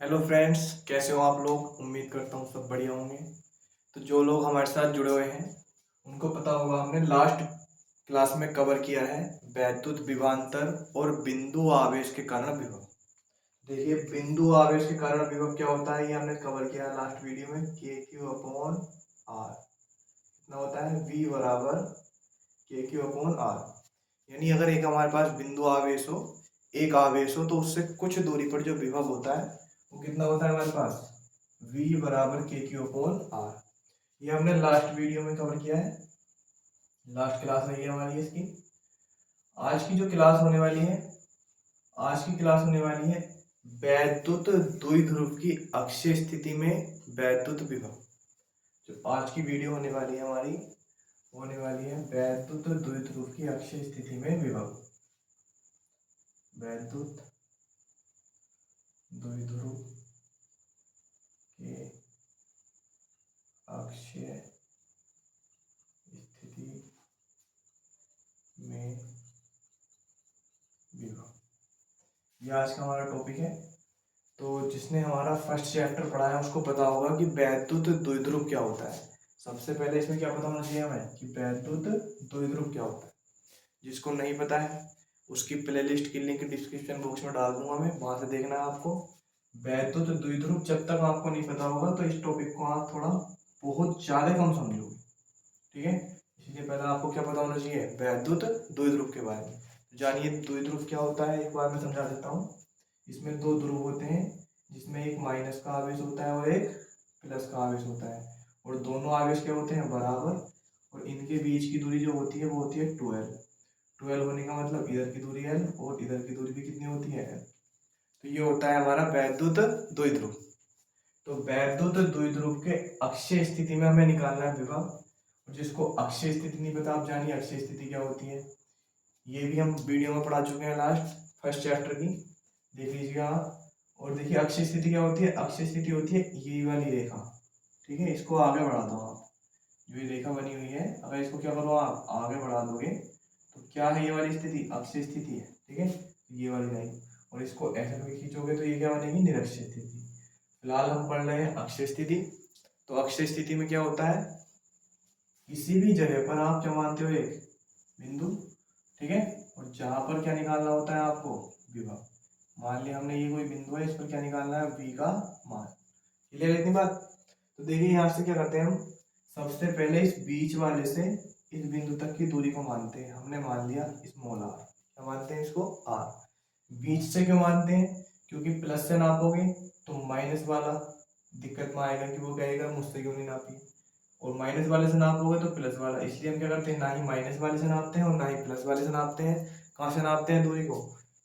Hello friends, कैसे हो आप लोग। उम्मीद करता हूँ सब बढ़िया होंगे। तो जो लोग हमारे साथ जुड़े हुए हैं उनको पता होगा, हमने लास्ट क्लास में कवर किया है वैद्युत विभवांतर और बिंदु आवेश के कारण विभव। देखिए, बिंदु आवेश के कारण विभव क्या होता है ये हमने कवर किया है लास्ट वीडियो में। के क्यू अपॉन आर कितना होता है, वी बराबर के क्यू अपॉन आर। यानी अगर एक हमारे पास बिंदु आवेश हो, एक आवेश हो, तो उससे कुछ दूरी पर जो विभव होता है वो कितना होता है हमारे पास, v बराबर के क्यू अपॉन आर। ये हमने लास्ट वीडियो में कवर किया है, लास्ट क्लास रही है हमारी इसकी। आज की जो क्लास होने वाली है, आज की क्लास होने वाली है वैद्युत द्विध्रुव की अक्षीय स्थिति में वैद्युत विभव। जो आज की वीडियो होने वाली है हमारी, होने वाली है वैद्युत द्विध्रुव की अक्षीय स्थिति में विभव। वैद्युत द्विध्रुव के अक्षीय स्थिति में विभव, ये आज का हमारा टॉपिक है। तो जिसने हमारा फर्स्ट चैप्टर पढ़ा है उसको पता होगा कि वैद्युत द्विध्रुव क्या होता है। सबसे पहले इसमें क्या पता होना चाहिए हमें कि वैद्युत द्विध्रुव क्या होता है। जिसको नहीं पता है उसकी प्लेलिस्ट की लिंक डिस्क्रिप्शन बॉक्स में डाल दूंगा मैं, वहां से देखना है आपको। वैद्युत द्विध्रुव जब तक आपको नहीं पता होगा तो इस टॉपिक को आप थोड़ा बहुत ज्यादा कम समझोगे, ठीक है। इसलिए पहले आपको क्या पता होना चाहिए, वैद्युत द्विध्रुव के बारे में। जानिए द्विध्रुव क्या होता है, एक बार मैं समझा देता हूँ। इसमें दो ध्रुव होते हैं, जिसमें एक माइनस का आवेश होता है और एक प्लस का आवेश होता है। और दोनों आवेश क्या होते हैं, बराबर। और इनके बीच की दूरी जो होती है वो होती है 12। 12 होने का मतलब इधर की दूरी l और इधर की दूरी भी कितनी होती है l। तो ये होता है हमारा वैद्युत द्विध्रुव। तो वैद्युत द्विध्रुव के अक्षीय स्थिति में हमें निकालना है विभव। और जिसको अक्षीय स्थिति नहीं पता, आप जानिए अक्षीय स्थिति क्या होती है। ये भी हम वीडियो में पढ़ा चुके हैं लास्ट फर्स्ट चैप्टर की, देख लीजिएगा आप। और देखिए अक्षीय स्थिति क्या होती है, अक्षीय स्थिति होती है ये वाली रेखा, ठीक है। इसको आगे बढ़ा दो आप, जो ये रेखा बनी हुई है, अगर इसको क्या करो आप आगे बढ़ा दोगे तो क्या है, ये वाली स्थिति अक्षीय स्थिति है, ठीक है। ये वाली लाइन, और इसको ऐसे करके खींचोगे तो ये क्या बनेगी, निरक्षीय स्थिति। फिलहाल हम पढ़ रहे हैं अक्षीय स्थिति। तो अक्षीय स्थिति में क्या होता है, किसी भी जगह पर आप क्या मानते हो, एक बिंदु, ठीक है। और जहां पर क्या निकालना होता है आपको, विभव। मान लिया हमने ये कोई बिंदु है, इस पर क्या निकालना है, v का मान। क्लियर है इतनी बात। तो देखिए यहाँ से क्या करते हैं हम, सबसे पहले इस बीच वाले से इस बिंदु तक की दूरी को मानते हैं। हमने मान लिया स्मॉल r, क्या मानते हैं इसको, r। बीच से क्यों मानते हैं, क्योंकि प्लस से नापोगे तो माइनस वाला दिक्कत में आएगा कि वो कहेगा मुझसे क्यों नहीं नापी। और माइनस वाले से नापोगे तो प्लस वाला, इसलिए हम क्या करते हैं, ना ही माइनस वाले से नापते हैं और ना ही प्लस वाले से नापते हैं। कहाँ से नापते हैं दूरी को,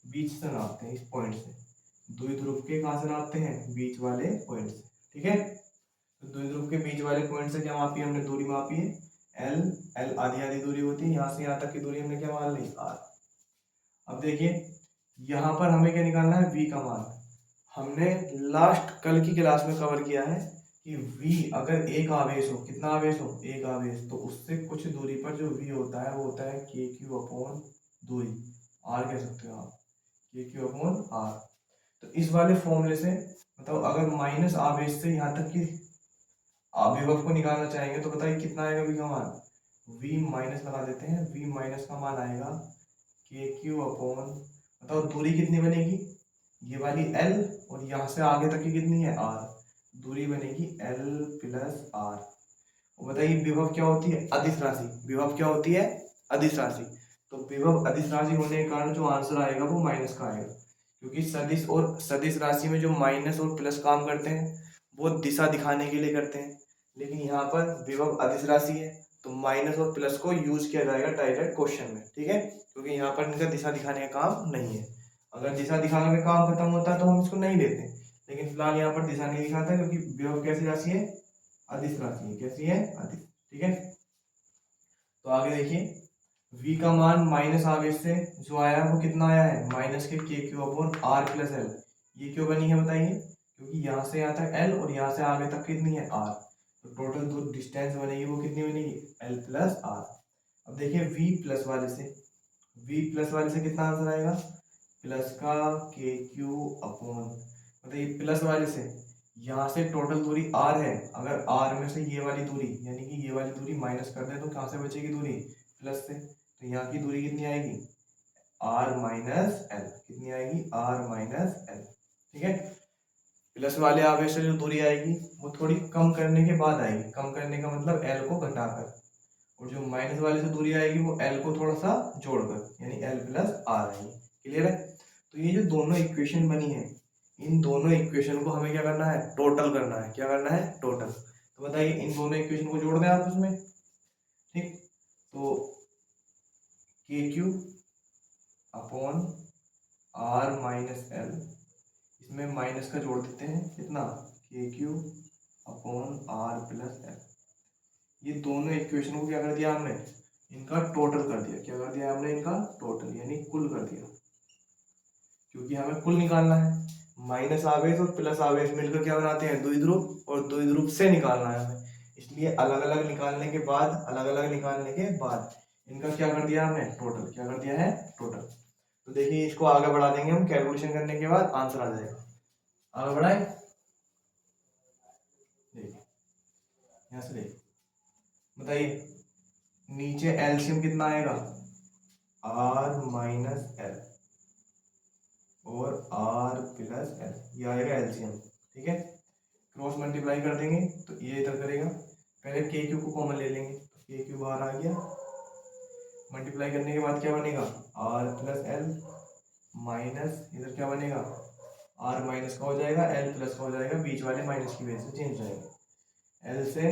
बीच से नापते हैं, इस पॉइंट से। द्विध्रुव के कहाँ से नापते हैं, बीच वाले पॉइंट से, ठीक है। तो द्विध्रुव के बीच वाले पॉइंट से क्या मापी हमने, दूरी मापी है एल। एल आधी आधी दूरी होती है, यहाँ से यहाँ तक की दूरी हमने क्या मान ली, आर। अब देखिए यहाँ पर हमें क्या निकालना है, v का मान। हमने लास्ट कल की क्लास में कवर किया है कि v अगर एक आवेश हो, कितना आवेश हो, एक आवेश, तो उससे कुछ दूरी पर जो v होता है वो होता है के क्यू अपॉन दूरी, r कह सकते हो आप, के क्यू अपॉन आर। तो इस वाले फॉर्मूले से मतलब अगर माइनस आवेश से यहाँ तक की विभव को निकालना चाहेंगे तो बताइए कितना आएगा v का मान। v माइनस लगा देते हैं, v माइनस का मान आएगा के क्यू अपॉन, बताओ दूरी कितनी बनेगी, ये वाली l और यहाँ से आगे तक की कितनी है, r। दूरी बनेगी l प्लस r। और बताइए विभव क्या होती है, अदिश राशि। विभव क्या होती है, अदिश राशि। तो विभव अदिश राशि होने के कारण जो आंसर आएगा वो माइनस का आएगा, क्योंकि सदिश और सदिश राशि में जो माइनस और प्लस काम करते हैं वो दिशा दिखाने के लिए करते हैं। लेकिन यहाँ पर विभव अदिश राशि है तो माइनस और प्लस को यूज किया जाएगा डायरेक्ट क्वेश्चन में, ठीक है। क्योंकि यहाँ पर इनका दिशा दिखाने का काम नहीं है। अगर दिशा दिखाने का काम खत्म होता है तो हम इसको नहीं लेते, लेकिन फिलहाल यहाँ पर दिशा नहीं दिखाता क्योंकि विभव कैसी राशि है, अदिश राशि है। कैसी है, अदिश, ठीक है। तो आगे देखिए v का मान माइनस आवेश से जो आया वो कितना आया है, minus K Q upon R plus L. ये क्यों बनी है बताइए, क्योंकि यहाँ से यहाँ तक एल और यहाँ से आगे तक कितनी है, आर। तो टोटल जो डिस्टेंस बनेगी वो कितनी बनेगी, एल प्लस आर। अब देखिए v प्लस वाले से कितना आंसर आएगा, प्लस का के क्यू अपॉन मतलब ये प्लस वाले से यहाँ से टोटल दूरी r है, अगर r में से ये वाली दूरी यानी कि ये वाली दूरी माइनस कर दें तो कहाँ से बचेगी दूरी, प्लस से। तो यहाँ की दूरी कितनी आएगी, r माइनस एल, कितनी आएगी, r माइनस एल। ठीक है, प्लस वाले आवेश से जो दूरी आएगी वो थोड़ी कम करने के बाद आएगी, कम करने का मतलब एल को घटाकर, और जो माइनस वाले से दूरी आएगी वो एल को थोड़ा सा जोड़कर, यानी एल प्लस आर आएगी। क्लियर है। तो ये जो दोनों इक्वेशन बनी है, इन दोनों इक्वेशन को हमें क्या करना है, टोटल करना है। क्या करना है, टोटल। तो बताइए इन दोनों इक्वेशन को जोड़ दें आपस में। ठीक, तो K Q upon R minus L, इसमें माइनस का जोड़ देते हैं कितना, K Q upon R plus L. ये दोनों इक्वेशन को क्या कर दिया हमने, इनका टोटल कर दिया। क्या कर दिया हमने, इनका टोटल यानी कुल कर दिया, क्योंकि हमें कुल निकालना है। माइनस आवेश और प्लस आवेश मिलकर क्या बनाते हैं, द्विध्रुव, और द्विध्रुव से निकालना है हमें, इसलिए अलग अलग निकालने के बाद, अलग अलग निकालने के बाद इनका क्या कर दिया हमने, टोटल। क्या कर दिया है, टोटल। तो देखिए इसको आगे बढ़ा देंगे हम, कैलकुलेशन करने के बाद आंसर आ जाएगा। आगे बढ़ाए, देखिए यहाँ से देखिए, बताइए नीचे एलसीएम कितना आएगा, आर माइनस एल और आर प्लस एल, ये आएगा एलसीएम। ठीक है, क्रॉस मल्टीप्लाई कर देंगे तो ये इधर करेगा, पहले के क्यू को कॉमन ले लेंगे, तो के क्यू बाहर आ गया, मल्टीप्लाई करने के बाद क्या बनेगा, आर प्लस एल माइनस इधर क्या बनेगा, आर माइनस का हो जाएगा, एल प्लस का हो जाएगा, बीच वाले माइनस की वजह से चेंज हो जाएगा। एल से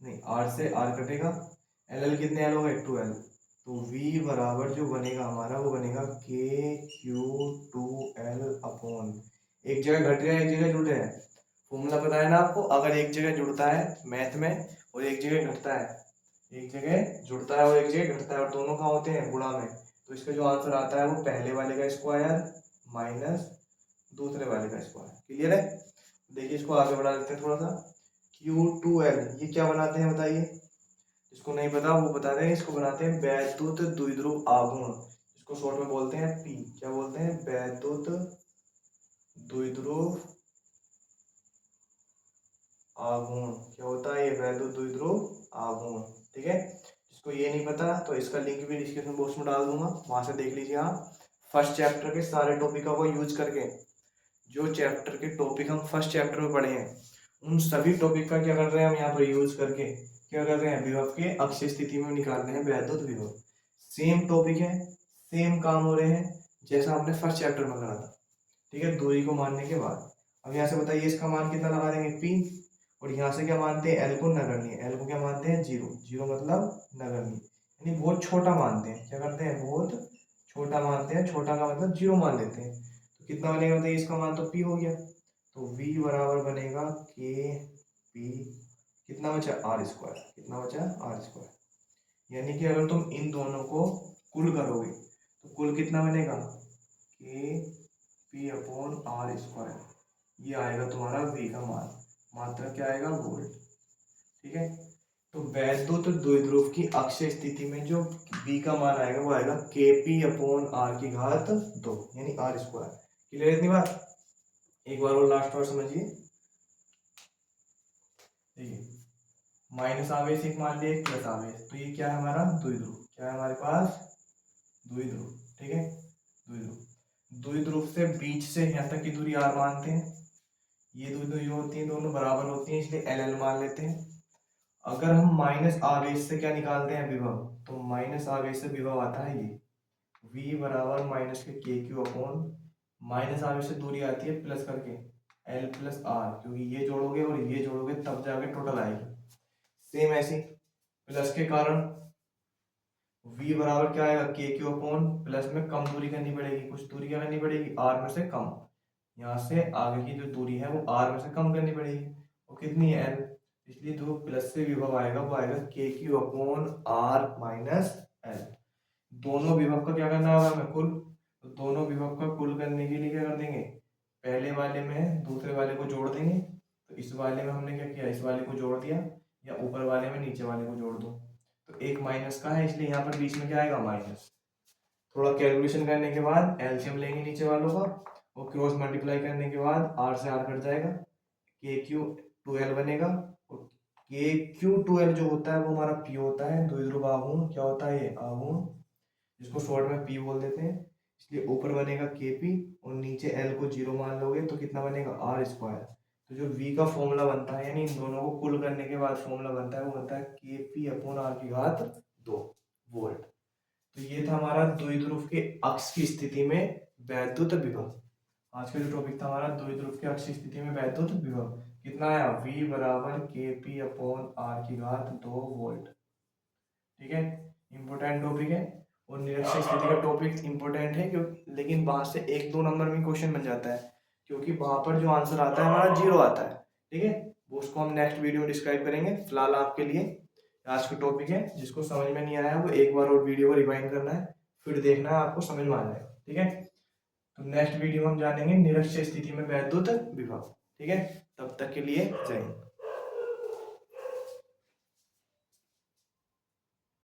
नहीं, आर से आर कटेगा, एल एल कितने एल हो गए, 2l। तो v बराबर जो बनेगा हमारा वो बनेगा के क्यू 2l अपॉन, एक जगह घट रहा है एक जगह जुड़ रहा है, फॉर्मूला पता है ना आपको, अगर एक जगह जुड़ता है मैथ में और एक जगह घटता है, एक जगह जुड़ता है और एक जगह घटता है और दोनों कहाँ होते हैं, गुणा में, तो इसका जो आंसर आता है वो पहले वाले का स्क्वायर माइनस दूसरे वाले का स्क्वायर। क्लियर है। देखिए इसको आगे बढ़ा लेते हैं थोड़ा सा, Q2L ये क्या बनाते हैं बताइए, इसको नहीं पता वो बता दें, इसको बनाते हैं वैद्युत द्विध्रुव आघूर्ण, इसको शॉर्ट में बोलते हैं पी। क्या बोलते हैं, वैद्युत द्विध्रुव आघूर्ण। क्या होता है ये, वैद्युत द्विध्रुव आघूर्ण। ठीक है, जिसको ये नहीं पता तो इसका लिंक भी डिस्क्रिप्शन बॉक्स में डाल दूंगा, वहां से देख लीजिए आप। फर्स्ट चैप्टर के सारे टॉपिकों को यूज करके, जो चैप्टर के टॉपिक हम फर्स्ट चैप्टर में पढ़े हैं उन सभी टॉपिक का क्या कर रहे हैं हम यहाँ पर यूज करके, क्या कर रहे हैं, विभव के अक्षय स्थिति में निकाल रहे हैं वैद्युत विभव। सेम टॉपिक है, सेम काम हो रहे हैं जैसा हमने फर्स्ट चैप्टर में करा था। ठीक है, दूरी को मानने के बाद अब यहाँ से बताइए इसका मान कितना लगा देंगे, पी, और यहाँ से क्या मानते हैं, एल को नगण्य, एल को क्या मानते हैं, जीरो, जीरो मतलब नगण्य, यानी बहुत छोटा मानते हैं। क्या करते हैं, बहुत छोटा मानते हैं, छोटा का मतलब जीरो मान लेते हैं। तो कितना बनेगा बताइए, इसका मान तो पी हो गया, तो v बराबर बनेगा के पी, कितना बचा, आर स्क्वायर, कितना बचा, आर स्क्वायर। यानी कि अगर तुम इन दोनों को कुल करोगे तो कुल कितना बनेगा, के पी अपॉन आर स्क्वायर, ये आएगा तुम्हारा v का मान, मात्रा क्या आएगा, वोल्ट। ठीक है, तो वैद्युत द्विध्रुव की अक्षय स्थिति में जो v का मान आएगा वो आएगा के पी अपॉन आर की घात 2 यानी आर स्क्वायर। क्लियर इतनी बात, एक बार और लास्ट बार समझिए। देखिए माइनस आवेश एक मान लिया, प्लस आवेश, तो ये क्या है हमारा, द्विध्रुव। क्या है हमारे पास, द्विध्रुव। ठीक है, द्विध्रुव, द्विध्रुव से बीच से यहाँ तक की दूरी r मानते हैं, ये दो दूरी होती है दोनों बराबर होती हैं इसलिए एल एल मान लेते हैं। अगर हम माइनस आवेश से क्या निकालते हैं, विभव, तो माइनस आवेश से विभव आता है ये v बराबर माइनस के के क्यू अपॉन, माइनस आवेश से दूरी आती है प्लस करके एल प्लस आर, क्योंकि ये जोड़ोगे और ये जोड़ोगे तब जाके टोटल आएगी। सेम ऐसी प्लस के कारण v बराबर क्या आएगा, के क्यू अपॉन, प्लस में कम दूरी करनी पड़ेगी, कुछ दूरी क्या करनी पड़ेगी, r में से कम, यहाँ से आगे की जो दूरी है वो r में से कम करनी पड़ेगी, वो कितनी है, l, इसलिए जो प्लस से विभव आएगा वो आएगा K Q upon R minus L. दोनों विभव का क्या करना होगा हमें, कुल, तो दोनों विभव का कुल करने के लिए क्या कर देंगे, पहले वाले में दूसरे वाले को जोड़ देंगे, तो इस वाले में हमने क्या किया, इस वाले को जोड़ दिया, या ऊपर वाले में नीचे वाले को जोड़ दो, तो एक माइनस का है इसलिए यहाँ पर बीच में क्या आएगा, माइनस। थोड़ा कैलकुलेशन करने के बाद एलसीएम लेंगे नीचे वालों का और क्रॉस मल्टीप्लाई करने के बाद आर से आर कट जाएगा, के क्यू 2l बनेगा, और के क्यू 2l जो होता है वो हमारा पी होता है, द्विध्रुव आघूर्ण क्या होता है, ये आघूर्ण, जिसको शॉर्ट में पी बोल देते हैं। इसलिए ऊपर बनेगा के पी और नीचे एल को 0 मान लोगे तो कितना बनेगा, आर स्क्वायर। तो जो वी का फॉर्मूला बनता है, यानी इन दोनों को कुल करने के बाद फॉर्मूला बनता है, वो बनता है के पी अपॉन आर की घात 2 वोल्ट। तो ये था हमारा द्विध्रुव के अक्ष की स्थिति में वैद्युत विभव। आज का जो टॉपिक था हमारा द्विध्रुव के अक्ष की स्थिति में वैद्युत विभव, कितना आया, V बराबर के पी अपॉन आर की घात 2 वोल्ट। ठीक है, इंपॉर्टेंट टॉपिक है, और निरक्षीय स्थिति का टॉपिक इंपॉर्टेंट है क्योंकि, लेकिन वहां से 1-2 नंबर में क्वेश्चन बन जाता है, क्योंकि वहां पर जो आंसर आता है हमारा 0 आता है। ठीक है, वो उसको हम नेक्स्ट वीडियो में डिस्क्राइब करेंगे। फिलहाल आपके लिए आज का टॉपिक है, जिसको समझ में नहीं आया वो एक बार और वीडियो को रिवाइंड करना है, फिर देखना है, आपको समझ में आ जाएगा। ठीक है, तो नेक्स्ट वीडियो में हम जानेंगे निरक्षीय स्थिति में वैद्युत विभव। ठीक है, तब तक के लिए जय हिंद।